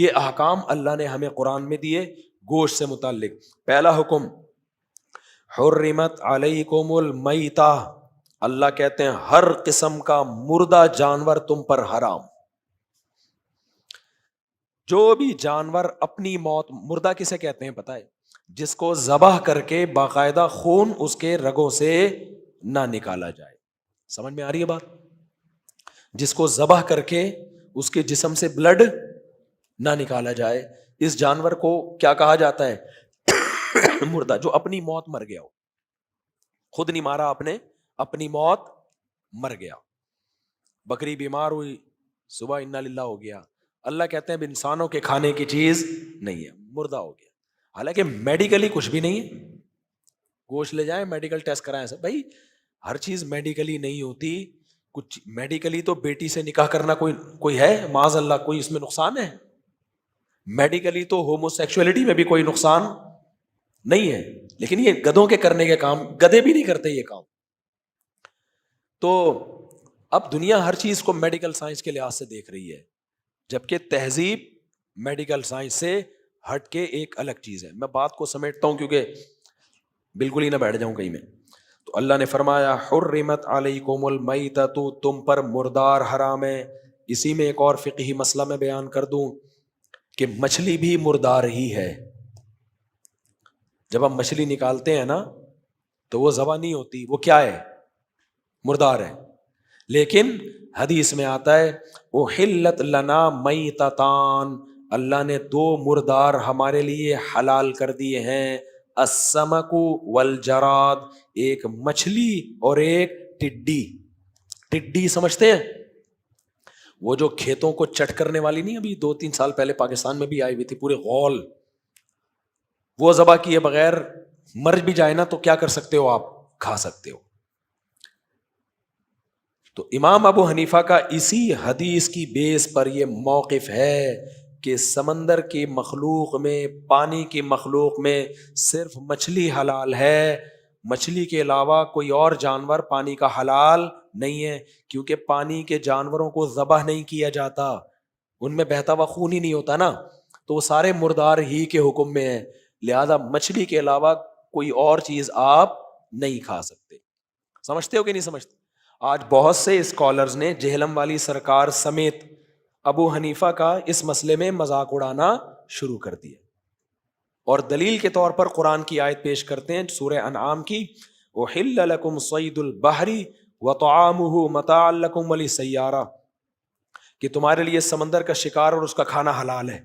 یہ احکام اللہ نے ہمیں قرآن میں دیے گوشت سے متعلق. پہلا حکم حرمت علیکم المیتہ، اللہ کہتے ہیں ہر قسم کا مردہ جانور تم پر حرام. جو بھی جانور اپنی موت، مردہ کسے کہتے ہیں پتہ ہے؟ جس کو ذبح کر کے باقاعدہ خون اس کے رگوں سے نہ نکالا جائے. سمجھ میں آ رہی ہے بات؟ جس کو ذبح کر کے اس کے جسم سے بلڈ نہ نکالا جائے، اس جانور کو کیا کہا جاتا ہے؟ مردہ. جو اپنی موت مر گیا ہو، خود نہیں مارا آپ نے، اپنی موت مر گیا. بکری بیمار ہوئی، صبح انا للہ ہو گیا، اللہ کہتے ہیں انسانوں کے کھانے کی چیز نہیں ہے، مردہ ہو گیا. حالانکہ میڈیکلی کچھ بھی نہیں ہے. گوشت لے جائیں میڈیکل ٹیسٹ کرائیں سب. بھائی ہر چیز میڈیکلی نہیں ہوتی. کچھ میڈیکلی تو بیٹی سے نکاح کرنا کوئی ہے معاذ اللہ، کوئی اس میں نقصان ہے؟ میڈیکلی تو ہومو سیکشولیٹی میں بھی کوئی نقصان نہیں ہے. لیکن یہ گدھوں کے کرنے کے کام، گدھے بھی نہیں کرتے یہ کام. تو اب دنیا ہر چیز کو میڈیکل سائنس کے لحاظ سے دیکھ رہی ہے، جبکہ تہذیب میڈیکل سائنس سے ہٹ کے ایک الگ چیز ہے. میں بات کو سمیٹتا ہوں کیونکہ بالکل ہی نہ بیٹھ جاؤں کہیں میں. تو اللہ نے فرمایا حرمت علیکم المیتۃ، تم پر مردار حرام ہے. اسی میں ایک اور فقہی مسئلہ میں بیان کر دوں کہ مچھلی بھی مردار ہی ہے. جب ہم مچھلی نکالتے ہیں نا تو وہ ذبح نہیں ہوتی، وہ کیا ہے؟ مردار ہے. لیکن حدیث میں آتا ہے احلت لنا میتتان، اللہ نے دو مردار ہمارے لیے حلال کر دیے ہیں، السمک والجراد، ایک مچھلی اور ایک ٹڈی. ٹڈی سمجھتے ہیں؟ وہ جو کھیتوں کو چٹ کرنے والی نہیں، ابھی 2-3 سال پہلے پاکستان میں بھی آئی ہوئی تھی، پورے غول. وہ ذبح کیے بغیر مر بھی جائے نا تو کیا کر سکتے ہو آپ؟ کھا سکتے ہو. تو امام ابو حنیفہ کا اسی حدیث کی بیس پر یہ موقف ہے کہ سمندر کی مخلوق میں، پانی کی مخلوق میں صرف مچھلی حلال ہے، مچھلی کے علاوہ کوئی اور جانور پانی کا حلال نہیں ہے. کیونکہ پانی کے جانوروں کو ذبح نہیں کیا جاتا، ان میں بہتا ہوا خون ہی نہیں ہوتا نا، تو وہ سارے مردار ہی کے حکم میں ہیں. لہذا مچھلی کے علاوہ کوئی اور چیز آپ نہیں کھا سکتے. سمجھتے ہو کہ نہیں سمجھتے؟ آج بہت سے اسکالرز نے جہلم والی سرکار سمیت ابو حنیفہ کا اس مسئلے میں مذاق اڑانا شروع کر دیا، اور دلیل کے طور پر قرآن کی آیت پیش کرتے ہیں سورہ انعام کی، احل لکم صید البحر وطعامہ متاعا لکم وللسیارہ، کہ تمہارے لیے سمندر کا شکار اور اس کا کھانا حلال ہے.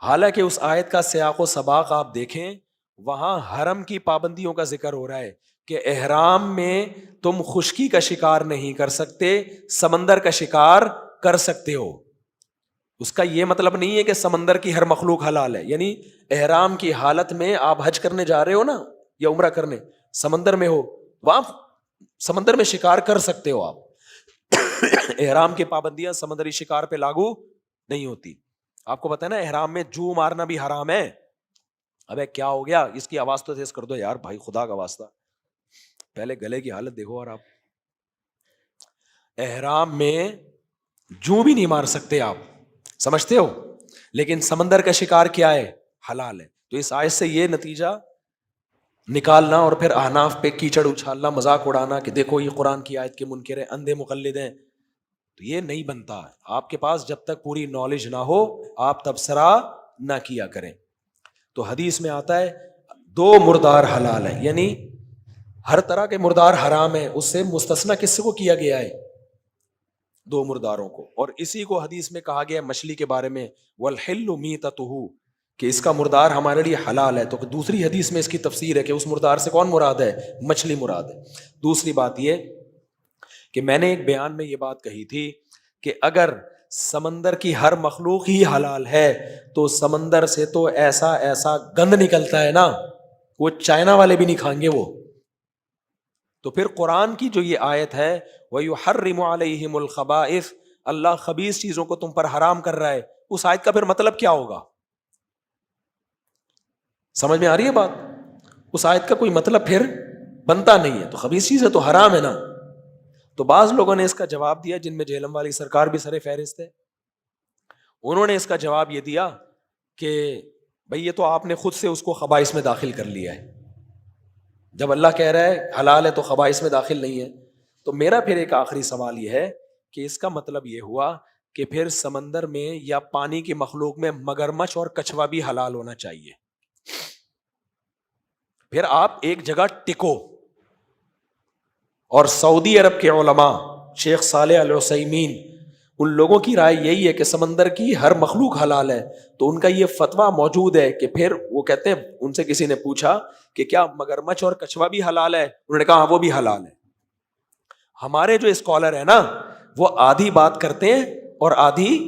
حالانکہ اس آیت کا سیاق و سباق آپ دیکھیں، وہاں حرم کی پابندیوں کا ذکر ہو رہا ہے کہ احرام میں تم خشکی کا شکار نہیں کر سکتے، سمندر کا شکار کر سکتے ہو. اس کا یہ مطلب نہیں ہے کہ سمندر کی ہر مخلوق حلال ہے. یعنی احرام کی حالت میں آپ حج کرنے جا رہے ہو نا یا عمرہ کرنے، سمندر میں ہو، وہاں سمندر میں شکار کر سکتے ہو آپ. احرام کی پابندیاں سمندری شکار پہ لاگو نہیں ہوتی. آپ کو پتا ہے نا احرام میں جو مارنا بھی حرام ہے. ابے کیا ہو گیا، اس کی آواز تو تیز کر دو یار بھائی، خدا کا واسطہ. پہلے گلے کی حالت دیکھو. اور آپ احرام میں جو بھی نہیں مار سکتے آپ، سمجھتے ہو، لیکن سمندر کا شکار کیا ہے؟ حلال ہے. تو اس آیت سے یہ نتیجہ نکالنا اور پھر احناف پہ کیچڑ اچھالنا، مذاق اڑانا کہ دیکھو یہ قرآن کی آیت کے منکر ہیں، اندھے مقلد ہیں، تو یہ نہیں بنتا. آپ کے پاس جب تک پوری نالج نہ ہو آپ تبصرہ نہ کیا کریں. تو حدیث میں آتا ہے دو مردار حلال ہیں، یعنی ہر طرح کے مردار حرام ہے. اس سے مستثنی کس کو کیا گیا ہے؟ دو مرداروں کو. اور اسی کو حدیث میں کہا گیا مچھلی کے بارے میں والحل میتتہ، کہ اس کا مردار ہمارے لیے حلال ہے. تو دوسری حدیث میں اس کی تفسیر ہے کہ اس مردار سے کون مراد ہے؟ مچھلی مراد ہے. دوسری بات یہ کہ میں نے ایک بیان میں یہ بات کہی تھی کہ اگر سمندر کی ہر مخلوق ہی حلال ہے تو سمندر سے تو ایسا ایسا گند نکلتا ہے نا، وہ چائنا والے بھی نہیں کھائیں گے وہ. تو پھر قرآن کی جو یہ آیت ہے وَيُحَرِّمُ عَلَيْهِمُ الْخَبَائِثَ، اللہ خبیث چیزوں کو تم پر حرام کر رہا ہے، اس آیت کا پھر مطلب کیا ہوگا؟ سمجھ میں آ رہی ہے بات؟ اس آیت کا کوئی مطلب پھر بنتا نہیں ہے. تو خبیث چیز ہے تو حرام ہے نا. تو بعض لوگوں نے اس کا جواب دیا جن میں جہلم والی سرکار بھی سر فہرست ہے. انہوں نے اس کا جواب یہ دیا کہ بھئی یہ تو آپ نے خود سے اس کو خبائث میں داخل کر لیا ہے. جب اللہ کہہ رہا ہے حلال ہے تو خبائث میں داخل نہیں ہے. تو میرا پھر ایک آخری سوال یہ ہے کہ اس کا مطلب یہ ہوا کہ پھر سمندر میں یا پانی کی مخلوق میں مگرمچھ اور کچھوا بھی حلال ہونا چاہیے. پھر آپ ایک جگہ ٹکو. اور سعودی عرب کے علماء شیخ صالح العثیمین ان لوگوں کی رائے یہی ہے کہ سمندر کی ہر مخلوق حلال ہے. تو ان کا یہ فتویٰ موجود ہے کہ پھر وہ کہتے ہیں ان سے کسی نے پوچھا کہ کیا مگرمچھ اور کچھوا بھی حلال ہے؟ انہوں نے کہا ہاں وہ بھی حلال ہے. ہمارے جو اسکالر ہیں نا وہ آدھی بات کرتے ہیں اور آدھی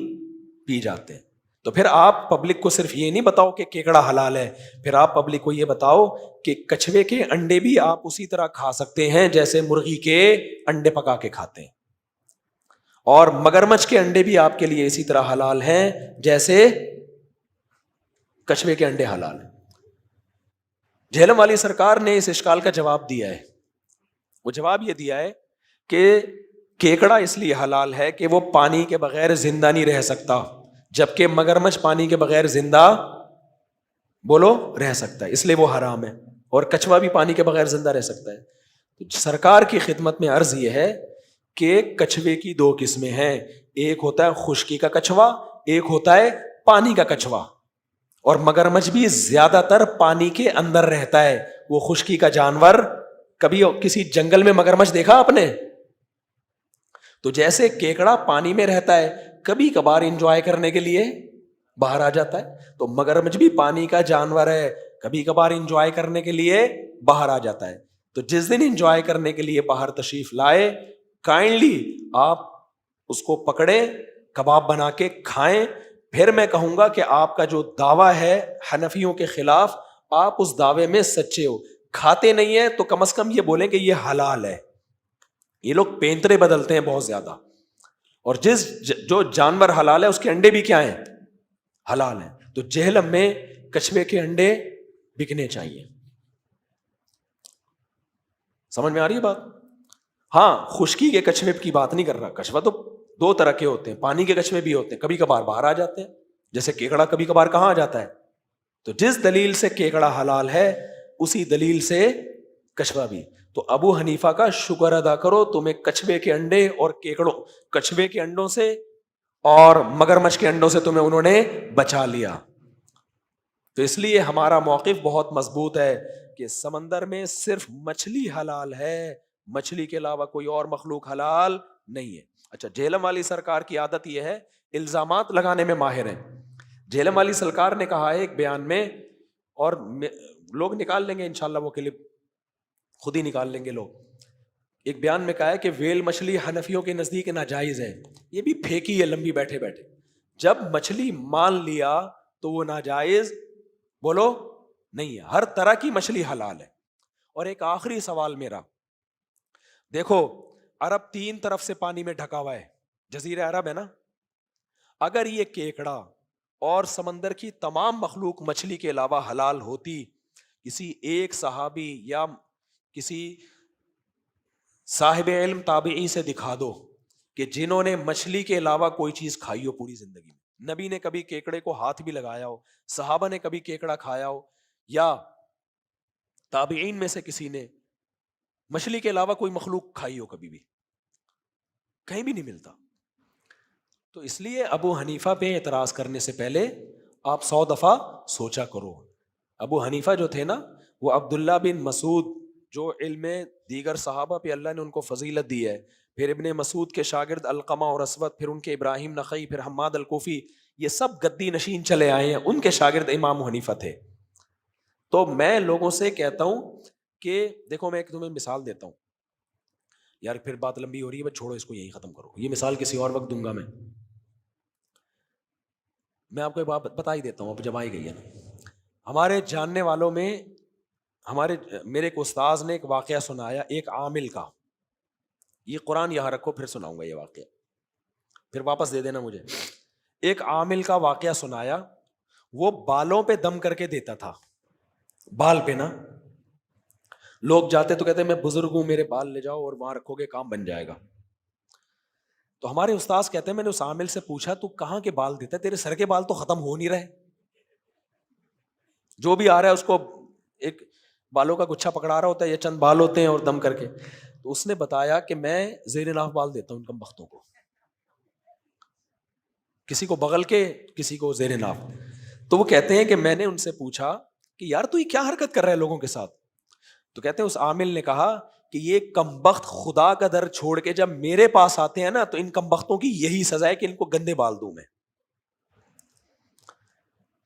پی جاتے ہیں. تو پھر آپ پبلک کو صرف یہ نہیں بتاؤ کہ کیکڑا حلال ہے, پھر آپ پبلک کو یہ بتاؤ کہ کچھوے کے انڈے بھی آپ اسی طرح کھا سکتے ہیں جیسے مرغی کے انڈے پکا کے کھاتے ہیں, اور مگرمچھ کے انڈے بھی آپ کے لیے اسی طرح حلال ہیں جیسے کچھوے کے انڈے حلال ہیں. جہلم والی سرکار نے اس اشکال کا جواب دیا ہے. وہ جواب یہ دیا ہے کہ کیکڑا اس لیے حلال ہے کہ وہ پانی کے بغیر زندہ نہیں رہ سکتا, جبکہ مگرمچھ پانی کے بغیر زندہ بولو رہ سکتا ہے, اس لیے وہ حرام ہے. اور کچھوا بھی پانی کے بغیر زندہ رہ سکتا ہے. تو سرکار کی خدمت میں عرض یہ ہے کہ کچھوے کی دو قسمیں ہیں, ایک ہوتا ہے خشکی کا کچھوا, ایک ہوتا ہے پانی کا کچھوا. اور مگرمچھ بھی زیادہ تر پانی کے اندر رہتا ہے. وہ خشکی کا جانور, کبھی کسی جنگل میں مگرمچھ دیکھا آپ نے؟ تو جیسے کیکڑا پانی میں رہتا ہے, کبھی کبھار انجوائے کرنے کے لیے باہر آ جاتا ہے, تو مگرمچھ بھی پانی کا جانور ہے, کبھی کبھار انجوائے کرنے کے لیے باہر آ جاتا ہے. تو جس دن انجوائے کرنے کے لیے باہر تشریف لائے, کائنڈلی آپ اس کو پکڑے, کباب بنا کے کھائیں. پھر میں کہوں گا کہ آپ کا جو دعویٰ ہے حنفیوں کے خلاف, آپ اس دعوے میں سچے ہو. کھاتے نہیں ہیں تو کم از کم یہ بولیں کہ یہ حلال ہے. یہ لوگ پینترے بدلتے ہیں بہت زیادہ, اور جو جانور حلال ہے اس کے انڈے بھی کیا ہیں؟ حلال ہیں. تو جہلم میں کچھوے کے انڈے بکنے چاہیے. سمجھ میں آ رہی ہے بات؟ ہاں, خشکی کے کچھوے کی بات نہیں کر رہا. کچھوا تو دو طرح کے ہوتے ہیں, پانی کے کچھوے بھی ہوتے ہیں, کبھی کبھار باہر آ جاتے ہیں, جیسے کیکڑا کبھی کبھار کہاں آ جاتا ہے. تو جس دلیل سے کیکڑا حلال ہے اسی دلیل سے کچھوا بھی. تو ابو حنیفہ کا شکر ادا کرو, تمہیں کچھوے کے انڈے اور کچھوے کے انڈوں سے اور مگرمچھ کے انڈوں سے تمہیں انہوں نے بچا لیا. تو اس لیے ہمارا موقف بہت مضبوط ہے کہ سمندر میں صرف مچھلی حلال ہے, مچھلی کے علاوہ کوئی اور مخلوق حلال نہیں ہے. اچھا, جہلم والی سرکار کی عادت یہ ہے الزامات لگانے میں ماہر ہیں. جہلم والی سرکار نے کہا ہے ایک بیان میں, اور لوگ نکال لیں گے انشاءاللہ وہ کلپ, خود ہی نکال لیں گے لوگ. ایک بیان میں کہا ہے کہ ویل مچھلی حنفیوں کے نزدیک ناجائز ہے. یہ بھی پھینکی ہے لمبی بیٹھے بیٹھے. جب مچھلی مان لیا تو وہ ناجائز بولو نہیں ہے, ہر طرح کی مچھلی حلال ہے. اور ایک آخری سوال میرا, دیکھو عرب 3 طرف سے پانی میں ڈھکا ہوا ہے, جزیرہ عرب ہے نا. اگر یہ کیکڑا اور سمندر کی تمام مخلوق مچھلی کے علاوہ حلال ہوتی, کسی ایک صحابی یا کسی صاحب علم تابعی سے دکھا دو کہ جنہوں نے مچھلی کے علاوہ کوئی چیز کھائی ہو پوری زندگی میں. نبی نے کبھی کیکڑے کو ہاتھ بھی لگایا ہو, صحابہ نے کبھی کیکڑا کھایا ہو, یا تابعین میں سے کسی نے مچھلی کے علاوہ کوئی مخلوق کھائی ہو کبھی بھی, کہیں بھی نہیں ملتا. تو اس لیے ابو حنیفہ پہ اعتراض کرنے سے پہلے آپ 100 دفعہ سوچا کرو. ابو حنیفہ جو تھے نا, وہ عبداللہ بن مسعود, جو علم دیگر صحابہ پہ اللہ نے ان کو فضیلت دی ہے, پھر ابن مسعود کے شاگرد علقمہ اور اسود, پھر ان کے ابراہیم نخعی, پھر حماد الکوفی, یہ سب گدی نشین چلے آئے ہیں, ان کے شاگرد امام حنیفہ تھے. تو میں لوگوں سے کہتا ہوں کہ دیکھو میں ایک تمہیں مثال دیتا ہوں, یار پھر بات لمبی ہو رہی ہے, بس چھوڑو اس کو یہی ختم کرو, یہ مثال کسی اور وقت دوں گا. میں آپ کو ایک بات بتا ہی دیتا ہوں, اب جب آئی گئی ہے نا. ہمارے جاننے والوں میں میرے ایک استاذ نے ایک واقعہ سنایا ایک عامل کا. یہ قرآن یہاں رکھو, پھر سناؤں گا یہ واقعہ, پھر واپس دے دینا مجھے. ایک عامل کا واقعہ سنایا, وہ بالوں پہ دم کر کے دیتا تھا. بال پہ نا, لوگ جاتے تو کہتے میں بزرگ ہوں, میرے بال لے جاؤ اور وہاں رکھو گے کام بن جائے گا. تو ہمارے استاذ کہتے ہیں میں نے اس عامل سے پوچھا تو کہاں کے بال دیتا ہے, تیرے سر کے بال تو ختم ہو نہیں رہے, جو بھی آ رہا ہے اس کو ایک بالوں کا گچھا پکڑا رہا ہوتا ہے, یہ چند بال ہوتے ہیں اور دم کر کے. تو اس نے بتایا کہ میں زیر ناف بال دیتا ہوں ان کم بختوں کو, کسی کو بغل کے کسی کو زیر ناف. تو وہ کہتے ہیں کہ میں نے ان سے پوچھا کہ یار تو یہ کیا حرکت کر رہا ہے لوگوں کے ساتھ. تو کہتے ہیں اس عامل نے کہا کہ یہ کمبخت خدا کا در چھوڑ کے جب میرے پاس آتے ہیں نا تو ان کمبختوں کی یہی سزا ہے کہ ان کو گندے بال دوں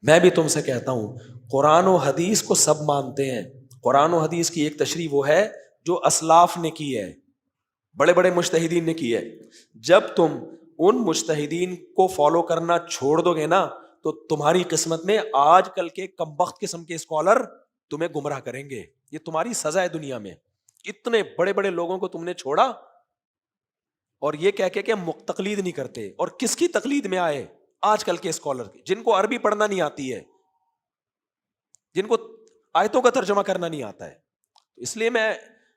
میں بھی تم سے کہتا ہوں قرآن و حدیث کو سب مانتے ہیں, قرآن و حدیث کی ایک تشریح وہ ہے جو اسلاف نے کی ہے, بڑے بڑے مجتہدین نے کی ہے. جب تم ان مجتہدین کو فالو کرنا چھوڑ دو گے نا تو تمہاری قسمت میں آج کل کے کمبخت قسم کے اسکالر تمہیں گمراہ کریں گے. یہ تمہاری سزا ہے دنیا میں. اتنے بڑے بڑے لوگوں کو تم نے چھوڑا اور یہ کہہ کے کہ ہم تقلید نہیں کرتے, اور کس کی تقلید میں آئے؟ آج کل کے اسکالر کی, جن کو عربی پڑھنا نہیں آتی ہے, جن کو آیتوں کا ترجمہ کرنا نہیں آتا ہے. اس لیے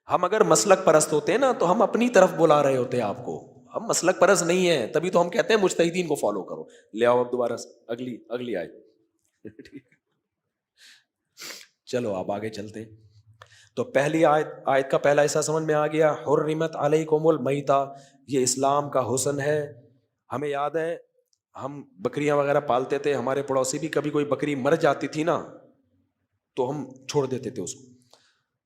ہم اگر مسلک پرست ہوتے ہیں نا تو ہم اپنی طرف بلا رہے ہوتے ہیں آپ کو, ہم مسلک پرست نہیں ہیں, تبھی تو ہم کہتے ہیں مجتہدین کو فالو کرو. لے آؤ اب دوبارہ اگلی آیت. چلو آپ آگے چلتے ہیں. تو پہلی آیت کا پہلا حصہ سمجھ میں آ گیا, حرمت علیکم المیتہ, یہ اسلام کا حسن ہے. ہمیں یاد ہے ہم بکریاں وغیرہ پالتے تھے, ہمارے پڑوسی بھی کبھی کوئی بکری مر جاتی تھی نا تو ہم چھوڑ دیتے تھے اس کو,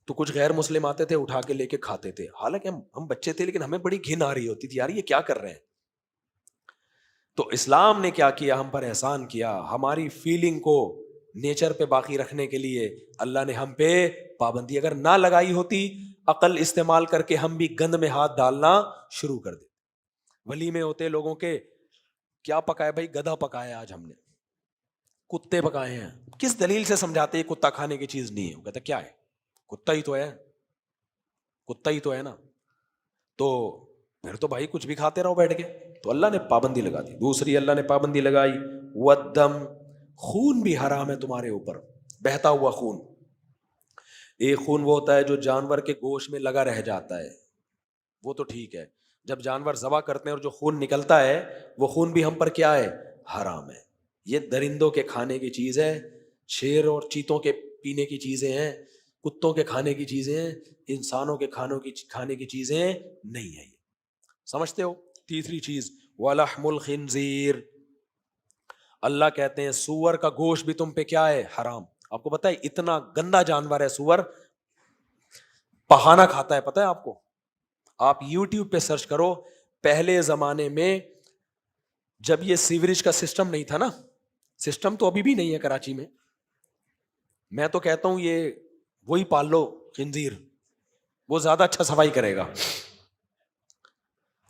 تو کچھ غیر مسلم آتے تھے اٹھا کے لے کے کھاتے تھے, حالانکہ ہم بچے تھے لیکن ہمیں بڑی گھن آ رہی ہوتی تھی, یار یہ کیا کر رہے ہیں. تو اسلام نے کیا کیا, ہم پر احسان کیا, ہماری فیلنگ کو نیچر پہ باقی رکھنے کے لیے اللہ نے ہم پہ پابندی اگر نہ لگائی ہوتی, عقل استعمال کر کے ہم بھی گند میں ہاتھ ڈالنا شروع کر دیتے. ولیمے ہوتے لوگوں کے, کیا پکایا بھائی, گدھا پکایا آج ہم نے, کتے پکائے ہیں. کس دلیل سے سمجھاتے ہیں کتا کھانے کی چیز نہیں ہے؟ وہ کہتا کیا ہے, کتا ہی تو ہے, کتا ہی تو ہے نا, تو پھر تو بھائی کچھ بھی کھاتے رہو بیٹھ کے. تو اللہ نے پابندی لگا دی. دوسری اللہ نے پابندی لگائی والدم, خون بھی حرام ہے تمہارے اوپر, بہتا ہوا خون. ایک خون وہ ہوتا ہے جو جانور کے گوشت میں لگا رہ جاتا ہے, وہ تو ٹھیک ہے. جب جانور ذبح کرتے ہیں اور جو خون نکلتا ہے وہ خون بھی ہم پر کیا ہے, حرام ہے. یہ درندوں کے کھانے کی چیز ہے, شیر اور چیتوں کے پینے کی چیزیں ہیں, کتوں کے کھانے کی چیزیں ہیں, انسانوں کے کھانے کی چیزیں نہیں ہیں. یہ سمجھتے ہو. تیسری چیز وَلَحْمُ الْخِنْزِيرِ, اللہ کہتے ہیں سور کا گوشت بھی تم پہ کیا ہے, حرام. آپ کو پتا ہے اتنا گندا جانور ہے سور, پہانا کھاتا ہے, پتا ہے آپ کو. آپ یوٹیوب پہ سرچ کرو, پہلے زمانے میں جب یہ سیوریج کا سسٹم نہیں تھا نا, سسٹم تو ابھی بھی نہیں ہے کراچی میں تو کہتا ہوں یہ وہی پال لو خنزیر, وہ زیادہ اچھا صفائی کرے گا.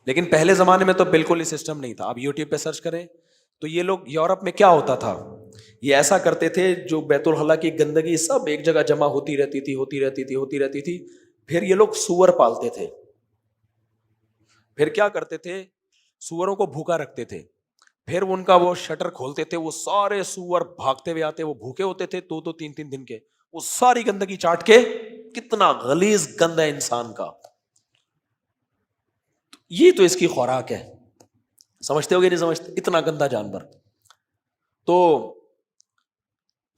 لیکن پہلے زمانے میں تو بالکل ہی سسٹم نہیں تھا. آپ یوٹیوب پہ سرچ کریں تو یہ لوگ یورپ میں کیا ہوتا تھا, یہ ایسا کرتے تھے, جو بیت الخلا کی گندگی سب ایک جگہ جمع ہوتی رہتی تھی. پھر یہ لوگ سور پالتے تھے. پھر کیا کرتے تھے, سوروں کو بھوکا رکھتے تھے, پھر ان کا وہ شٹر کھولتے تھے, وہ سارے سور بھاگتے ہوئے آتے, وہ بھوکے ہوتے تھے 2-3 دن کے, وہ ساری گندگی چاٹ کے, کتنا غلیظ گند ہے انسان کا, یہ تو اس کی خوراک ہے. سمجھتے ہو گے نہیں سمجھتے, اتنا گندا جانور, تو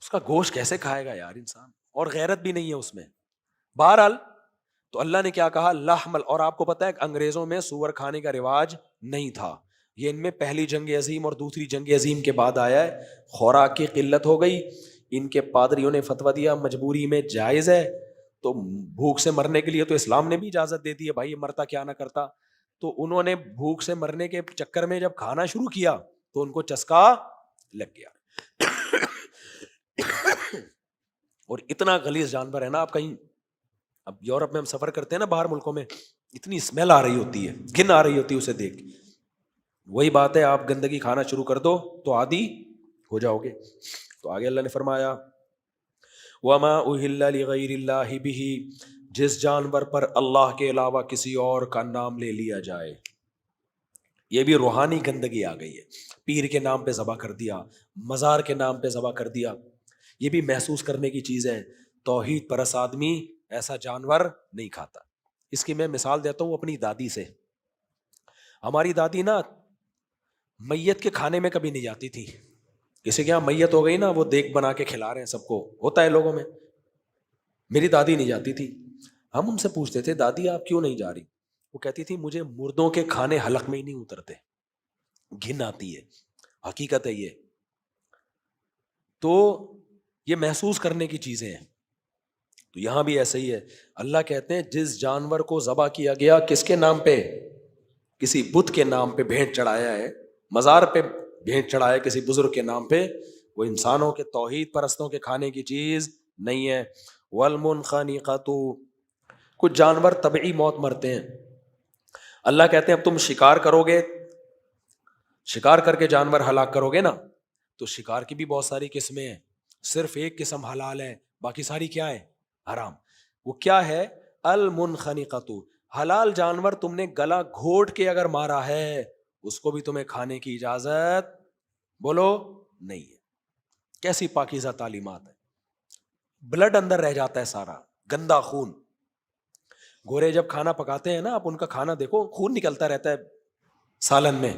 اس کا گوشت کیسے کھائے گا یار انسان, اور غیرت بھی نہیں ہے اس میں. بہرحال تو اللہ نے کیا کہا, لحمل. اور آپ کو پتا ہے انگریزوں میں سور کھانے کا رواج نہیں تھا, یہ ان میں پہلی جنگ عظیم اور دوسری جنگ عظیم کے بعد آیا ہے. خوراک کی قلت ہو گئی, ان کے پادریوں نے فتویٰ دیا مجبوری میں جائز ہے, تو بھوک سے مرنے کے لیے تو اسلام نے بھی اجازت دے دی ہے بھائی, یہ مرتا کیا نہ کرتا. تو انہوں نے بھوک سے مرنے کے چکر میں جب کھانا شروع کیا تو ان کو چسکا لگ گیا. اور اتنا غلیظ جانور ہے نا, آپ کہیں اب یورپ میں ہم سفر کرتے ہیں نا باہر ملکوں میں, اتنی اسمیل آ رہی ہوتی ہے, گھن آ رہی ہوتی ہے اسے دیکھ. وہی بات ہے, آپ گندگی کھانا شروع کر دو تو عادی ہو جاؤ گے. تو آگے اللہ نے فرمایا وَمَا أُهِلَّ لِغَيْرِ اللَّهِ بِهِ, جس جانور پر اللہ کے علاوہ کسی اور کا نام لے لیا جائے. یہ بھی روحانی گندگی آ گئی ہے, پیر کے نام پہ ذبح کر دیا, مزار کے نام پہ ذبح کر دیا, یہ بھی محسوس کرنے کی چیز ہے. توحید پرست آدمی ایسا جانور نہیں کھاتا. اس کی میں مثال دیتا ہوں اپنی دادی سے. ہماری دادی نا میت کے کھانے میں کبھی نہیں جاتی تھی. کسی کے یہاں میت ہو گئی نا, وہ دیگ بنا کے کھلا رہے ہیں سب کو, ہوتا ہے لوگوں میں. میری دادی نہیں جاتی تھی. ہم ان سے پوچھتے تھے دادی آپ کیوں نہیں جا رہی؟ وہ کہتی تھی مجھے مردوں کے کھانے حلق میں ہی نہیں اترتے, گھن آتی ہے. حقیقت ہے یہ. تو یہ محسوس کرنے کی چیزیں ہیں. تو یہاں بھی ایسا ہی ہے. اللہ کہتے ہیں جس جانور کو ذبح کیا گیا کس کے نام پہ؟ کسی بت کے نام پہ بھیٹ چڑھایا ہے, مزار پہ بھیٹ چڑھایا کسی بزرگ کے نام پہ, وہ انسانوں کے توحید پرستوں کے کھانے کی چیز نہیں ہے. والمنخنقۃ, کچھ جانور طبعی موت مرتے ہیں. اللہ کہتے ہیں اب تم شکار کرو گے, شکار کر کے جانور ہلاک کرو گے نا, تو شکار کی بھی بہت ساری قسمیں ہیں, صرف ایک قسم حلال ہے, باقی ساری کیا ہے؟ حرام. وہ کیا ہے؟ المنخنقۃ, حلال جانور تم نے گلا گھوٹ کے اگر مارا ہے اس کو بھی تمہیں کھانے کی اجازت بولو نہیں ہے. کیسی پاکیزہ تعلیمات ہے. بلڈ اندر رہ جاتا ہے سارا, گندا خون. گورے جب کھانا پکاتے ہیں نا, آپ ان کا کھانا دیکھو, خون نکلتا رہتا ہے سالن میں.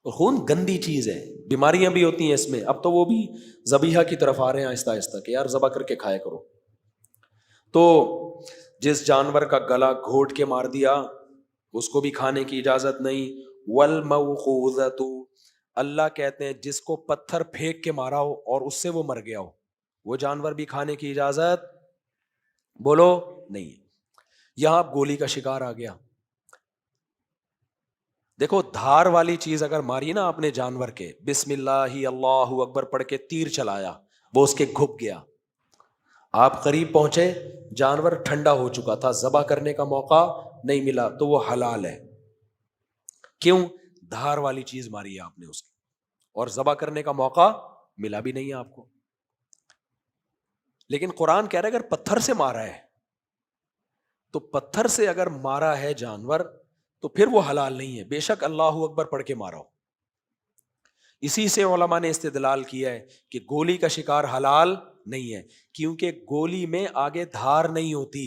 خون گندی چیز ہے, بیماریاں بھی ہوتی ہیں اس میں. اب تو وہ بھی ذبیحہ کی طرف آ رہے ہیں آہستہ آہستہ کہ یار ذبح کر کے کھایا کرو. تو جس جانور کا گلا گھوٹ کے مار دیا اس کو بھی کھانے کی اجازت نہیں. والموقوذۃ, اللہ کہتے ہیں جس کو پتھر پھینک کے مارا ہو اور اس سے وہ مر گیا ہو, وہ جانور بھی کھانے کی اجازت بولو نہیں ہے. یہاں گولی کا شکار آ گیا. دیکھو دھار والی چیز اگر ماری نا آپ نے جانور کے, بسم اللہ اللہ اکبر پڑھ کے تیر چلایا, وہ اس کے گھپ گیا, آپ قریب پہنچے, جانور ٹھنڈا ہو چکا تھا, ذبح کرنے کا موقع نہیں ملا, تو وہ حلال ہے. کیوں؟ دھار والی چیز ماری ہے آپ نے اس کی, اور ذبح کرنے کا موقع ملا بھی نہیں ہے آپ کو. لیکن قرآن کہہ رہا ہے اگر پتھر سے مارا ہے, تو پتھر سے اگر مارا ہے جانور تو پھر وہ حلال نہیں ہے, بے شک اللہ اکبر پڑھ کے مارا ہو. اسی سے علماء نے استدلال کیا ہے کہ گولی کا شکار حلال نہیں ہے, کیونکہ گولی میں آگے دھار نہیں ہوتی.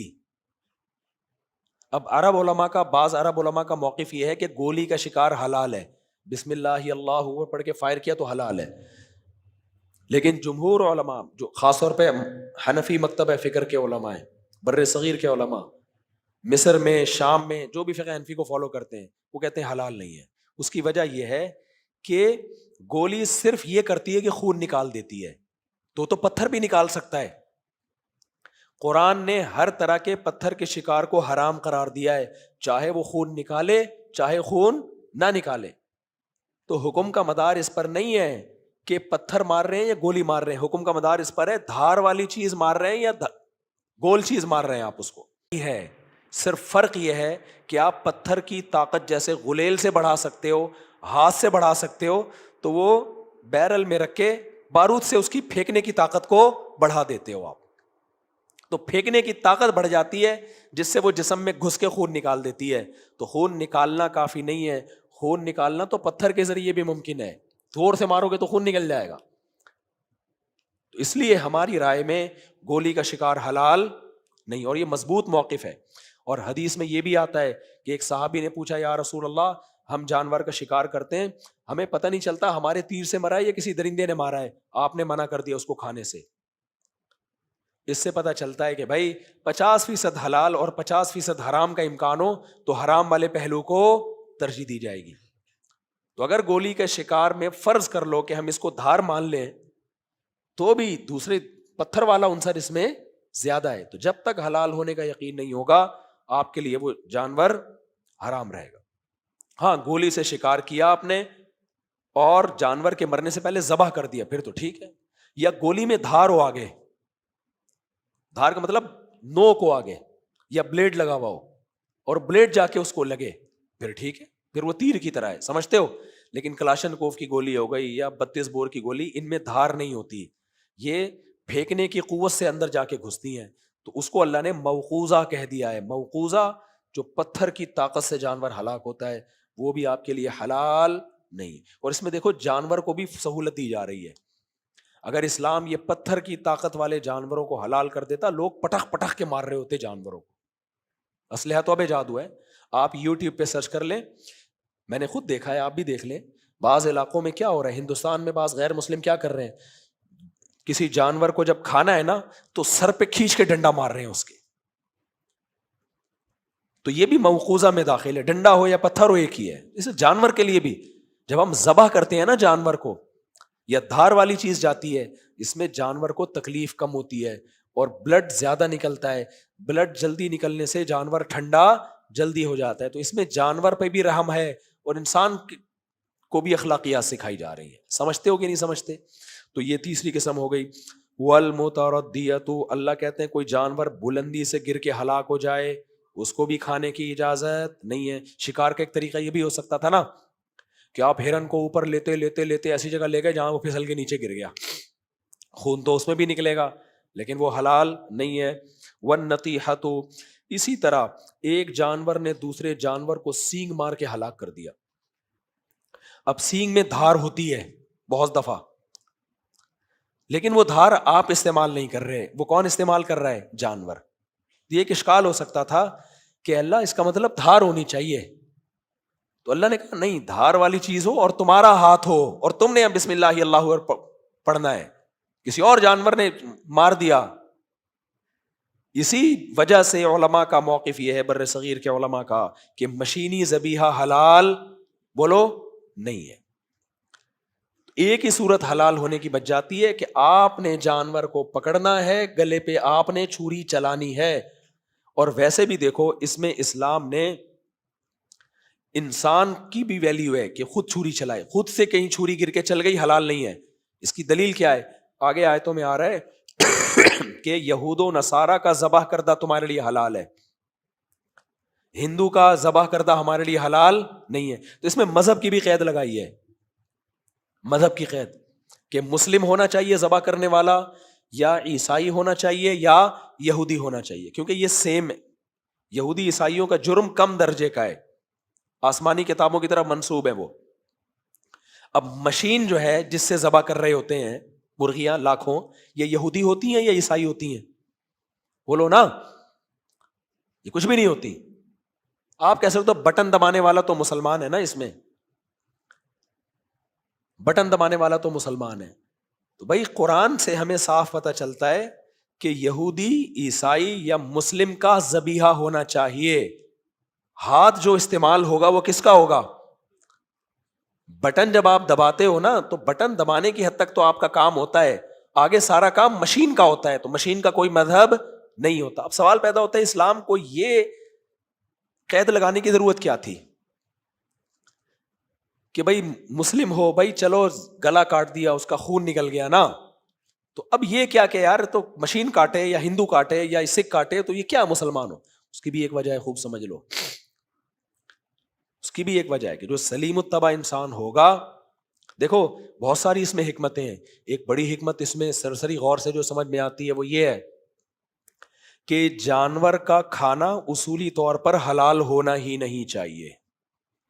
اب عرب علماء کا, بعض عرب علماء کا موقف یہ ہے کہ گولی کا شکار حلال ہے, بسم اللہ اللہ اکبر پڑھ کے فائر کیا تو حلال ہے. لیکن جمہور علماء, جو خاص طور پہ حنفی مکتب فکر کے علماء ہیں, بر صغیر کے علماء, مصر میں, شام میں, جو بھی فقہ حنفی کو فالو کرتے ہیں, وہ کہتے ہیں حلال نہیں ہے. اس کی وجہ یہ ہے کہ گولی صرف یہ کرتی ہے کہ خون نکال دیتی ہے, تو پتھر بھی نکال سکتا ہے. قرآن نے ہر طرح کے پتھر کے شکار کو حرام قرار دیا ہے, چاہے وہ خون نکالے چاہے خون نہ نکالے. تو حکم کا مدار اس پر نہیں ہے کہ پتھر مار رہے ہیں یا گولی مار رہے ہیں, حکم کا مدار اس پر ہے دھار والی چیز مار رہے ہیں یا گول چیز مار رہے ہیں آپ اس کو. یہ ہے صرف فرق یہ ہے کہ آپ پتھر کی طاقت جیسے غلیل سے بڑھا سکتے ہو, ہاتھ سے بڑھا سکتے ہو, تو وہ بیرل میں رکھ کے بارود سے اس کی پھینکنے کی طاقت کو بڑھا دیتے ہو آپ. تو پھینکنے کی طاقت بڑھ جاتی ہے جس سے وہ جسم میں گھس کے خون نکال دیتی ہے. تو خون نکالنا کافی نہیں ہے, خون نکالنا تو پتھر کے ذریعے بھی ممکن ہے, زور سے مارو گے تو خون نکل جائے گا. تو اس لیے ہماری رائے میں گولی کا شکار حلال نہیں, اور یہ مضبوط موقف ہے. اور حدیث میں یہ بھی آتا ہے کہ ایک صحابی نے پوچھا یا رسول اللہ ہم جانور کا شکار کرتے ہیں, ہمیں پتہ نہیں چلتا ہمارے تیر سے مرا ہے یا کسی درندے نے مارا ہے, آپ نے منع کر دیا اس کو کھانے سے. اس سے پتہ چلتا ہے کہ بھائی 50% حلال اور 50% حرام کا امکان ہو تو حرام والے پہلو کو ترجیح دی جائے گی. تو اگر گولی کے شکار میں فرض کر لو کہ ہم اس کو دھار مان لیں, تو بھی دوسرے پتھر والا عنصر اس میں زیادہ ہے. تو جب تک حلال ہونے کا یقین نہیں ہوگا آپ کے لیے وہ جانور حرام رہے گا. ہاں گولی سے شکار کیا آپ نے اور جانور کے مرنے سے پہلے ذبح کر دیا پھر تو ٹھیک ہے, یا گولی میں دھار ہو آگے, دھار کا مطلب نوک ہو آگے, یا بلیڈ لگا ہوا ہو اور بلیڈ جا کے اس کو لگے, پھر ٹھیک ہے, پھر وہ تیر کی طرح ہے, سمجھتے ہو. لیکن کلاشن کوف کی گولی ہو گئی یا 32 بور کی گولی, ان میں دھار نہیں ہوتی, یہ پھینکنے کی قوت سے اندر جا کے گھستی ہیں. تو اس کو اللہ نے موقوذہ کہہ دیا ہے. موقوذہ جو پتھر کی طاقت سے جانور ہلاک ہوتا ہے وہ بھی آپ کے لیے حلال نہیں. اور اس میں دیکھو جانور کو بھی سہولت دی جا رہی ہے. اگر اسلام یہ پتھر کی طاقت والے جانوروں کو حلال کر دیتا, لوگ پٹخ پٹخ کے مار رہے ہوتے جانوروں کو, اسلحہ تو اب ایجاد ہوا ہے. آپ یوٹیوب پہ سرچ کر لیں, میں نے خود دیکھا ہے, آپ بھی دیکھ لیں, بعض علاقوں میں کیا ہو رہا ہے, ہندوستان میں بعض غیر مسلم کیا کر رہے ہیں, کسی جانور کو جب کھانا ہے نا تو سر پہ کھینچ کے ڈنڈا مار رہے ہیں اس کے. تو یہ بھی موقوزہ میں داخل ہے, ڈنڈا ہو یا پتھر ہو ایک ہی ہے. اس جانور کے لیے بھی جب ہم ذبح کرتے ہیں نا جانور کو, یا دھار والی چیز جاتی ہے, اس میں جانور کو تکلیف کم ہوتی ہے اور بلڈ زیادہ نکلتا ہے, بلڈ جلدی نکلنے سے جانور ٹھنڈا جلدی ہو جاتا ہے. تو اس میں جانور پہ بھی رحم ہے اور انسان کو بھی اخلاقیات سکھائی جا رہی ہیں. سمجھتے ہو کہ نہیں سمجھتے؟ تو یہ تیسری قسم ہو گئی. والمتردیۃ, اللہ کہتے ہیں کوئی جانور بلندی سے گر کے ہلاک ہو جائے اس کو بھی کھانے کی اجازت نہیں ہے. شکار کا ایک طریقہ یہ بھی ہو سکتا تھا نا کہ آپ ہرن کو اوپر لیتے لیتے لیتے ایسی جگہ لے گئے جہاں وہ پھسل کے نیچے گر گیا, خون تو اس میں بھی نکلے گا لیکن وہ حلال نہیں ہے. والنطیحۃ, اسی طرح ایک جانور نے دوسرے جانور کو سینگ مار کے ہلاک کر دیا. اب سینگ میں دھار ہوتی ہے بہت دفعہ, لیکن وہ دھار آپ استعمال نہیں کر رہے, وہ کون استعمال کر رہا ہے؟ جانور. یہ ایک اشکال ہو سکتا تھا کہ اللہ اس کا مطلب دھار ہونی چاہیے, تو اللہ نے کہا نہیں, دھار والی چیز ہو اور تمہارا ہاتھ ہو اور تم نے اب بسم اللہ اللہ پڑھنا ہے, کسی اور جانور نے مار دیا. اسی وجہ سے علماء کا موقف یہ ہے, بر صغیر کے علماء کا, کہ مشینی ذبیحہ حلال بولو نہیں ہے. ایک ہی صورت حلال ہونے کی بچ جاتی ہے کہ آپ نے جانور کو پکڑنا ہے, گلے پہ آپ نے چھری چلانی ہے. اور ویسے بھی دیکھو اس میں اسلام نے انسان کی بھی ویلیو ہے کہ خود چھری چلائے, خود سے کہیں چھری گر کے چل گئی حلال نہیں ہے. اس کی دلیل کیا ہے؟ آگے آیتوں میں آ رہا ہے کہ یہود و نصارہ کا ذبح کردہ تمہارے لیے حلال ہے, ہندو کا ذبح کردہ ہمارے لیے حلال نہیں ہے. تو اس میں مذہب کی بھی قید لگائی ہے, مذہب کی قید کہ مسلم ہونا چاہیے ذبح کرنے والا, یا عیسائی ہونا چاہیے, یا یہودی ہونا چاہیے, کیونکہ یہ سیم ہے. یہودی عیسائیوں کا جرم کم درجے کا ہے, آسمانی کتابوں کی طرف منسوب ہے وہ. اب مشین جو ہے جس سے ذبح کر رہے ہوتے ہیں مرغیاں لاکھوں, یہ یہودی ہوتی ہیں یا عیسائی ہوتی ہیں؟ بولو نا, یہ کچھ بھی نہیں ہوتی. آپ کہہ سکتے ہو بٹن دبانے والا تو مسلمان ہے نا, اس میں بٹن دبانے والا تو مسلمان ہے. تو بھائی قرآن سے ہمیں صاف پتہ چلتا ہے کہ یہودی, عیسائی یا مسلم کا ذبیحہ ہونا چاہیے. ہاتھ جو استعمال ہوگا وہ کس کا ہوگا؟ بٹن جب آپ دباتے ہو نا تو بٹن دبانے کی حد تک تو آپ کا کام ہوتا ہے, آگے سارا کام مشین کا ہوتا ہے. تو مشین کا کوئی مذہب نہیں ہوتا. اب سوال پیدا ہوتا ہے اسلام کو یہ قید لگانے کی ضرورت کیا تھی کہ بھائی مسلم ہو, بھائی چلو گلا کاٹ دیا, اس کا خون نکل گیا نا, تو اب یہ کیا کہ یار تو مشین کاٹے یا ہندو کاٹے یا سکھ کاٹے تو یہ کیا مسلمان ہو؟ اس کی بھی ایک وجہ ہے, خوب سمجھ لو. اس کی بھی ایک وجہ ہے کہ جو سلیم الطبع انسان ہوگا, دیکھو بہت ساری اس میں حکمتیں ہیں. ایک بڑی حکمت اس میں سرسری غور سے جو سمجھ میں آتی ہے وہ یہ ہے کہ جانور کا کھانا اصولی طور پر حلال ہونا ہی نہیں چاہیے.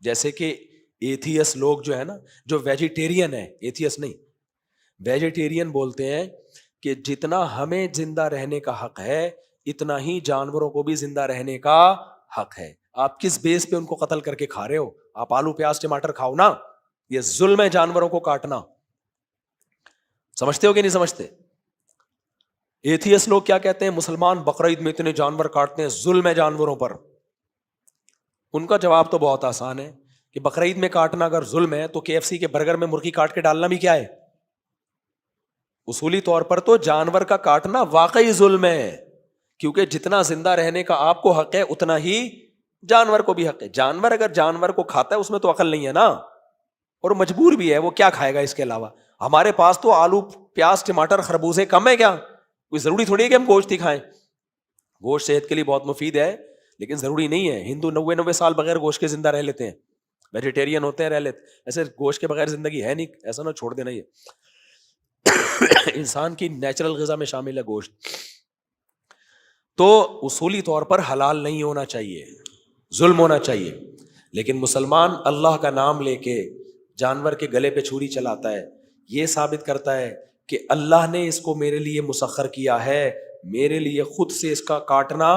جیسے کہ ایتھیس لوگ جو ہے نا, جو ویجیٹیرین ہے, ایتھیس نہیں ویجیٹیرین بولتے ہیں کہ جتنا ہمیں زندہ رہنے کا حق ہے اتنا ہی جانوروں کو بھی زندہ رہنے کا حق ہے. آپ کس بیس پہ ان کو قتل کر کے کھا رہے ہو؟ آپ آلو پیاز ٹماٹر کھاؤ نا, یہ ظلم ہے جانوروں کو کاٹنا. سمجھتے ہو کہ نہیں سمجھتے؟ ایتھیس لوگ کیا کہتے ہیں, مسلمان بقرعید میں اتنے جانور کاٹتے ہیں, ظلم ہے جانوروں پر. ان کا جواب تو بہت آسان ہے کہ بقرعید میں کاٹنا اگر ظلم ہے تو KFC کے برگر میں مرغی کاٹ کے ڈالنا بھی کیا ہے؟ اصولی طور پر تو جانور کا کاٹنا واقعی ظلم ہے, کیونکہ جتنا زندہ رہنے کا آپ کو حق ہے اتنا ہی جانور کو بھی حق ہے. جانور اگر جانور کو کھاتا ہے اس میں تو عقل نہیں ہے نا, اور مجبور بھی ہے, وہ کیا کھائے گا اس کے علاوہ؟ ہمارے پاس تو آلو پیاز ٹماٹر خربوزے کم ہے کیا؟ کوئی ضروری تھوڑی ہے کہ ہم گوشت ہی کھائیں. گوشت صحت کے لیے بہت مفید ہے لیکن ضروری نہیں ہے. ہندو 90 سال بغیر گوشت کے زندہ رہ لیتے ہیں, ویجیٹیرین ہوتے ہیں رہ لیتے. ایسے گوشت کے بغیر زندگی ہے نہیں, ایسا نہ چھوڑ دینا, یہ انسان کی نیچرل غذا میں شامل ہے گوشت. تو اصولی طور پر حلال نہیں ہونا چاہیے, ظلم ہونا چاہیے. لیکن مسلمان اللہ کا نام لے کے جانور کے گلے پہ چھری چلاتا ہے, یہ ثابت کرتا ہے کہ اللہ نے اس کو میرے لیے مسخر کیا ہے, میرے لیے خود سے اس کا کاٹنا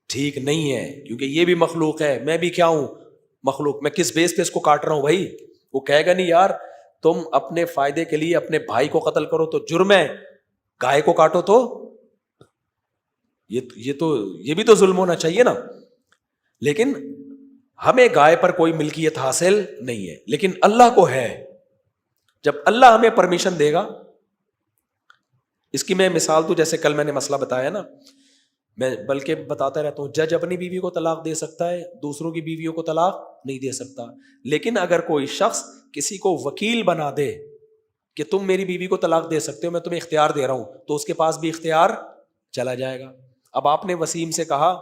ٹھیک نہیں ہے، کیونکہ یہ بھی مخلوق ہے، میں بھی کیا ہوں، مخلوق. میں کس بیس پہ اس کو کاٹ رہا ہوں بھائی؟ وہ کہے گا نہیں یار تم اپنے فائدے کے لیے اپنے بھائی کو قتل کرو تو جرم ہے، گائے کو کاٹو تو یہ بھی تو ظلم ہونا چاہیے نا. لیکن ہمیں گائے پر کوئی ملکیت حاصل نہیں ہے، لیکن اللہ کو ہے. جب اللہ ہمیں پرمیشن دے گا، اس کی میں مثال تو جیسے کل میں نے مسئلہ بتایا نا، میں بلکہ بتاتا رہتا ہوں، جج اپنی بیوی کو طلاق دے سکتا ہے، دوسروں کی بیویوں کو طلاق نہیں دے سکتا. لیکن اگر کوئی شخص کسی کو وکیل بنا دے کہ تم میری بیوی کو طلاق دے سکتے ہو، میں تمہیں اختیار دے رہا ہوں، تو اس کے پاس بھی اختیار چلا جائے گا. اب آپ نے وسیم سے کہا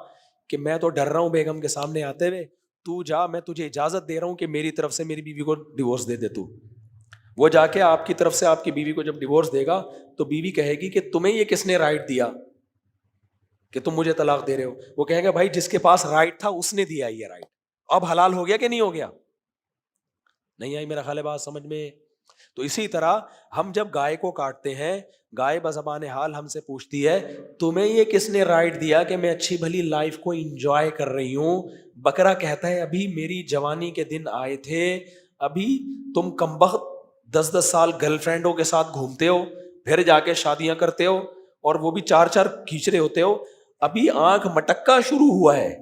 کہ میں تو ڈر رہا ہوں بیگم کے سامنے آتے ہوئے، تو جا، میں تجھے اجازت دے رہا ہوں کہ میری طرف سے میری بیوی کو ڈیورس دے دے. تو وہ جا کے آپ کی طرف سے آپ کی بیوی کو جب ڈیورس دے گا تو بیوی کہے گی کہ تمہیں یہ کس نے رائٹ دیا کہ تم مجھے طلاق دے رہے ہو؟ وہ کہے گا بھائی جس کے پاس رائٹ تھا اس نے دیا یہ رائٹ. اب حلال ہو گیا کہ نہیں ہو گیا؟ نہیں آئی میرا خیال ہے بات سمجھ میں؟ تو اسی طرح ہم جب گائے کو کاٹتے ہیں، گائے بزبان حال ہم سے پوچھتی ہے تمہیں یہ کس نے رائٹ دیا کہ میں اچھی بھلی لائف کو انجوائے کر رہی ہوں؟ بکرا کہتا ہے ابھی میری جوانی کے دن آئے تھے، ابھی تم کمبخت 10 سال گرل فرینڈوں کے ساتھ گھومتے ہو، پھر جا کے شادیاں کرتے ہو اور وہ بھی 4 کھینچ رہے ہوتے ہو. ابھی آنکھ مٹکا شروع ہوا ہے،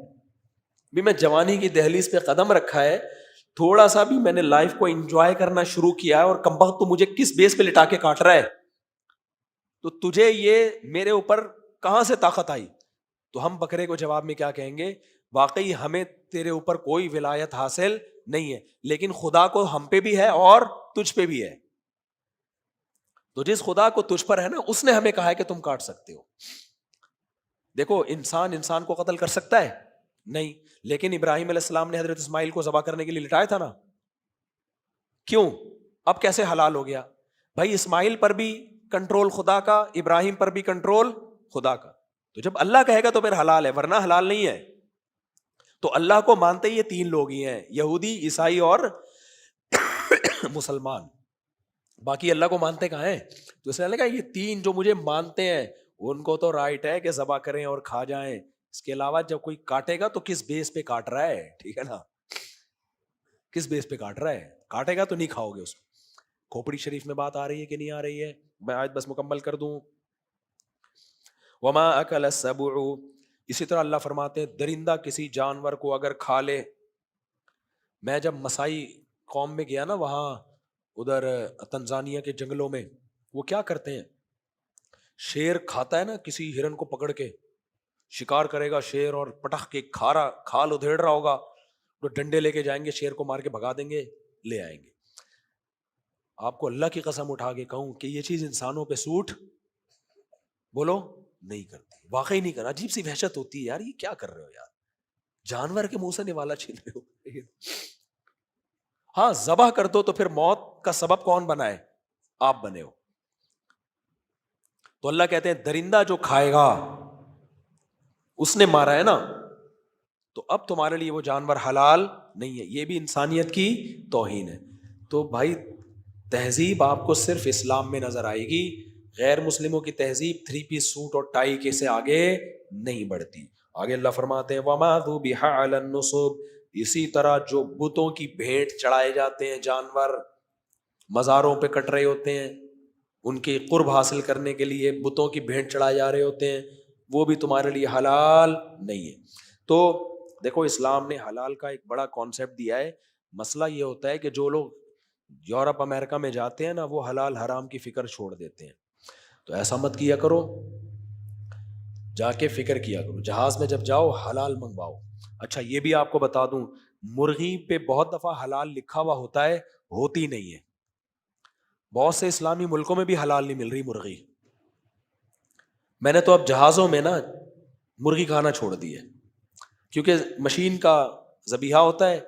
بھی میں جوانی کی دہلیز پہ قدم رکھا ہے، تھوڑا سا بھی میں نے لائف کو انجوائے کرنا شروع کیا ہے، اور کمبخت تو مجھے کس بیس پہ لٹا کے کاٹ رہا ہے؟ تو تجھے یہ میرے اوپر کہاں سے طاقت آئی؟ تو ہم بکرے کو جواب میں کیا کہیں گے؟ واقعی ہمیں تیرے اوپر کوئی ولایت حاصل نہیں ہے، لیکن خدا کو ہم پہ بھی ہے اور تجھ پہ بھی ہے. تو جس خدا کو تجھ پر ہے نا، اس نے ہمیں کہا ہے کہ تم کاٹ سکتے ہو. دیکھو انسان کو قتل کر سکتا ہے نہیں، لیکن ابراہیم علیہ السلام نے حضرت اسماعیل کو ذبح کرنے کے لیے لٹایا تھا نا. کیوں؟ اب کیسے حلال ہو گیا؟ بھائی اسماعیل پر بھی کنٹرول خدا کا، ابراہیم پر بھی کنٹرول خدا کا. تو جب اللہ کہے گا تو پھر حلال ہے، ورنہ حلال نہیں ہے. تو اللہ کو مانتے یہ 3 لوگ ہی ہیں، یہودی، عیسائی اور مسلمان. باقی اللہ کو مانتے کہاں ہیں؟ تو اس نے کہا یہ 3 جو مجھے مانتے ہیں ان کو تو رائٹ ہے کہ ذبح کریں اور کھا جائیں، اس کے علاوہ جب کوئی کاٹے گا تو کس بیس پہ کاٹ رہا ہے؟ ٹھیک ہے نا، کس بیس پہ کاٹ رہا ہے؟ کاٹے گا تو نہیں کھاؤ گے اس کو. کھوپڑی شریف میں بات آ رہی ہے کہ نہیں آ رہی ہے؟ میں آج بس مکمل کر دوں. وما اکل السبع، اسی طرح اللہ فرماتے ہیں درندہ کسی جانور کو اگر کھا لے. میں جب مسائی قوم میں گیا نا، وہاں ادھر تنزانیہ کے جنگلوں میں، وہ کیا کرتے ہیں، شیر کھاتا ہے نا کسی ہرن کو پکڑ کے، شکار کرے گا شیر اور پٹخ کے کھال ادھیڑ رہا ہوگا تو ڈنڈے لے کے جائیں گے، شیر کو مار کے بھگا دیں گے، لے آئیں گے. آپ کو اللہ کی قسم اٹھا کے کہوں کہ یہ چیز انسانوں پہ سوٹ بولو نہیں کرتی، واقعی نہیں کرنا. عجیب سی وحشت ہوتی ہے یار، یہ کیا کر رہے ہو یار، جانور کے منہ سے نوالا چھین رہے ہو. ہاں ذبح کر دو تو پھر موت کا سبب کون بنا ہے؟ آپ بنے ہو. تو اللہ کہتے ہیں درندہ جو کھائے گا اس نے مارا ہے نا، تو اب تمہارے لیے وہ جانور حلال نہیں ہے. یہ بھی انسانیت کی توہین ہے. تو بھائی تہذیب آپ کو صرف اسلام میں نظر آئے گی، غیر مسلموں کی تہذیب 3 پیس سوٹ اور ٹائی کے سے آگے نہیں بڑھتی. آگے اللہ فرماتے ہیں وما ذبح علی النصب، اسی طرح جو بتوں کی بھیٹ چڑھائے جاتے ہیں، جانور مزاروں پہ کٹ رہے ہوتے ہیں، ان کے قرب حاصل کرنے کے لیے بتوں کی بھیٹ چڑھائے جا رہے ہوتے ہیں، وہ بھی تمہارے لیے حلال نہیں ہے. تو دیکھو اسلام نے حلال کا ایک بڑا کانسیپٹ دیا ہے. مسئلہ یہ ہوتا ہے کہ جو لوگ یورپ امریکہ میں جاتے ہیں نا، وہ حلال حرام کی فکر چھوڑ دیتے ہیں. تو ایسا مت کیا کرو، جا کے فکر کیا کرو، جہاز میں جب جاؤ حلال منگواؤ. اچھا یہ بھی آپ کو بتا دوں، مرغی پہ بہت دفعہ حلال لکھا ہوا ہوتا ہے، ہوتی نہیں ہے. بہت سے اسلامی ملکوں میں بھی حلال نہیں مل رہی مرغی. میں نے تو اب جہازوں میں نا مرغی کھانا چھوڑ دی ہے، کیونکہ مشین کا ذبیحہ ہوتا ہے،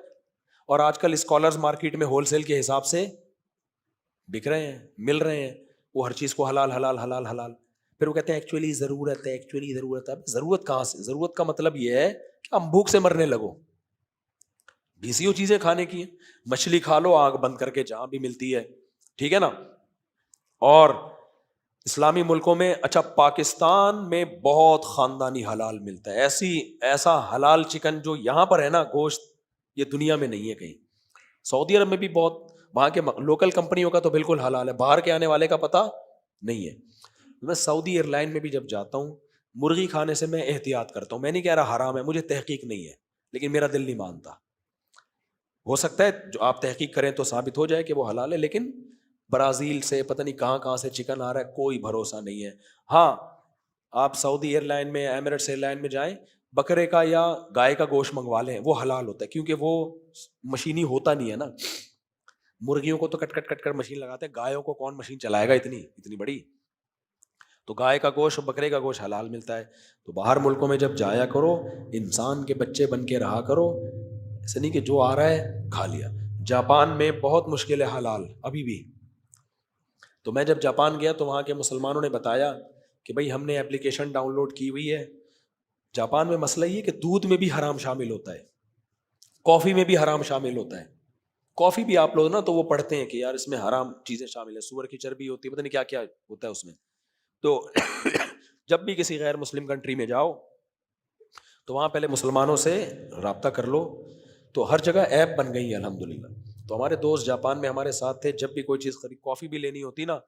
اور آج کل اسکالرز مارکیٹ میں ہول سیل کے حساب سے بک رہے ہیں، مل رہے ہیں، وہ ہر چیز کو حلال حلال حلال حلال. پھر وہ کہتے ہیں ایکچولی ضرورت ہے، ایکچولی ضرورت ہے. ضرورت کہاں سے؟ ضرورت کا مطلب یہ ہے کہ ہم بھوک سے مرنے لگو. بھیسی چیزیں کھانے کی ہیں، مچھلی کھا لو آنکھ بند کر کے جہاں بھی ملتی ہے، ٹھیک ہے نا. اور اسلامی ملکوں میں، اچھا پاکستان میں بہت خاندانی حلال ملتا ہے، ایسا حلال چکن جو یہاں پر ہے نا، گوشت، یہ دنیا میں نہیں ہے کہیں. سعودی عرب میں بھی بہت، وہاں کے لوکل کمپنیوں کا تو بالکل حلال ہے، باہر کے آنے والے کا پتہ نہیں ہے. میں سعودی ایئر لائن میں بھی جب جاتا ہوں، مرغی کھانے سے میں احتیاط کرتا ہوں. میں نہیں کہہ رہا حرام ہے، مجھے تحقیق نہیں ہے، لیکن میرا دل نہیں مانتا. ہو سکتا ہے جو آپ تحقیق کریں تو ثابت ہو جائے کہ وہ حلال ہے، لیکن برازیل سے پتہ نہیں کہاں کہاں سے چکن آ رہا ہے، کوئی بھروسہ نہیں ہے. ہاں آپ سعودی ایئر لائن میں، ایمریٹس ایئر لائن میں جائیں، بکرے کا یا گائے کا گوشت منگوا لیں، وہ حلال ہوتا ہے، کیونکہ وہ مشینی ہوتا نہیں ہے نا. مرغیوں کو تو کٹ کٹ کٹ کر مشین لگاتے ہیں، گایوں کو کون مشین چلائے گا اتنی بڑی. تو گائے کا گوشت اور بکرے کا گوشت حلال ملتا ہے. تو باہر ملکوں میں جب جایا کرو، انسان کے بچے بن کے رہا کرو، ایسا نہیں کہ جو آ رہا ہے کھا لیا. جاپان میں بہت مشکل ہے حلال ابھی بھی. تو میں جب جاپان گیا تو وہاں کے مسلمانوں نے بتایا کہ بھائی ہم نے اپلیکیشن ڈاؤن لوڈ کی ہوئی ہے. جاپان میں مسئلہ یہ کہ دودھ میں بھی حرام شامل ہوتا ہے، کافی میں بھی حرام شامل ہوتا ہے. کافی بھی آپ لوگ نا تو وہ پڑھتے ہیں کہ یار اس میں حرام چیزیں شامل ہیں، سور کی چربی ہوتی ہے، پتہ نہیں کیا کیا ہوتا ہے اس میں. تو جب بھی کسی غیر مسلم کنٹری میں جاؤ تو وہاں پہلے مسلمانوں سے رابطہ کر لو. تو ہر جگہ ایپ بن گئی ہے الحمدللہ. تو ہمارے دوست جاپان میں ہمارے ساتھ تھے، جب بھی کوئی چیز خرید، کافی بھی لینی ہوتی نا،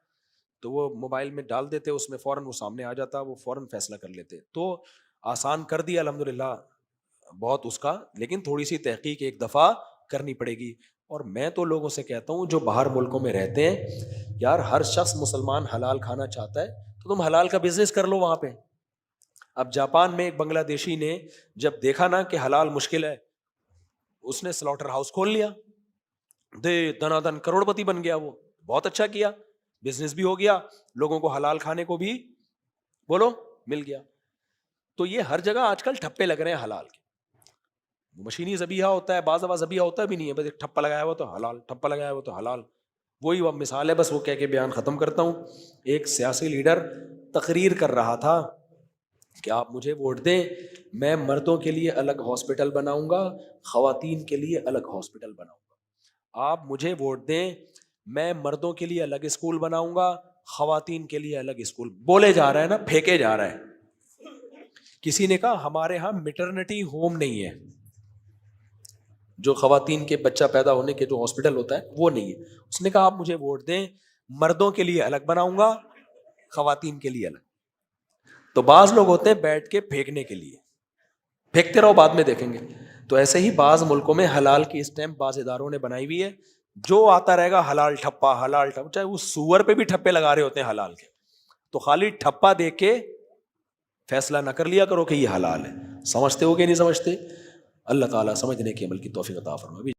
تو وہ موبائل میں ڈال دیتے، اس میں فوراً وہ سامنے آ جاتا، وہ فوراً فیصلہ کر لیتے. تو آسان کر دیا الحمدللہ بہت اس کا، لیکن تھوڑی سی تحقیق ایک دفعہ کرنی پڑے گی. اور میں تو لوگوں سے کہتا ہوں جو باہر ملکوں میں رہتے ہیں، یار ہر شخص مسلمان حلال کھانا چاہتا ہے تو تم حلال کا بزنس کر لو وہاں پہ. اب جاپان میں ایک بنگلہ دیشی نے جب دیکھا نا کہ حلال مشکل ہے، اس نے سلاٹر ہاؤس کھول لیا، دنا دن کروڑ پتی بن گیا. وہ بہت اچھا کیا، بزنس بھی ہو گیا، لوگوں کو حلال کھانے کو بھی بولو مل گیا. تو یہ ہر جگہ آج کل ٹھپے لگ رہے ہیں حلال کے. مشینی ذبیحہ ہوتا ہے، بعض دفعہ ذبیحہ ہوتا بھی نہیں ہے، بس ایک ٹھپا لگایا ہوا تو حلال، ٹھپا لگایا ہوا تو حلال. وہی وہ مثال ہے، بس وہ کہہ کے بیان ختم کرتا ہوں. ایک سیاسی لیڈر تقریر کر رہا تھا کہ آپ مجھے ووٹ دیں، میں مردوں کے لیے الگ ہاسپٹل بناؤں گا، خواتین کے لیے الگ ہاسپٹل بناؤں گا. آپ مجھے ووٹ دیں، میں مردوں کے لیے الگ اسکول بناؤں گا، خواتین کے لیے الگ اسکول. بولے جا رہا ہے نا، پھینکے جا رہا ہے. کسی نے کہا ہمارے ہاں میٹرنٹی ہوم نہیں ہے، جو خواتین کے بچہ پیدا ہونے کے جو ہاسپٹل ہوتا ہے وہ نہیں ہے. اس نے کہا آپ مجھے ووٹ دیں، مردوں کے لیے الگ بناؤں گا، خواتین کے لیے الگ. تو بعض لوگ ہوتے ہیں بیٹھ کے پھینکنے کے لیے، پھینکتے رہو بعد میں دیکھیں گے. تو ایسے ہی بعض ملکوں میں حلال کی اسٹیمپ بعض اداروں نے بنائی ہوئی ہے، جو آتا رہے گا حلال ٹھپا حلال ٹھپا، چاہے وہ سور پہ بھی ٹھپے لگا رہے ہوتے ہیں حلال کے. تو خالی ٹھپا دے کے فیصلہ نہ کر لیا کرو کہ یہ حلال ہے. سمجھتے ہو کہ نہیں سمجھتے؟ اللہ تعالیٰ سمجھنے کی عمل کی توفیق عطا فرمائے.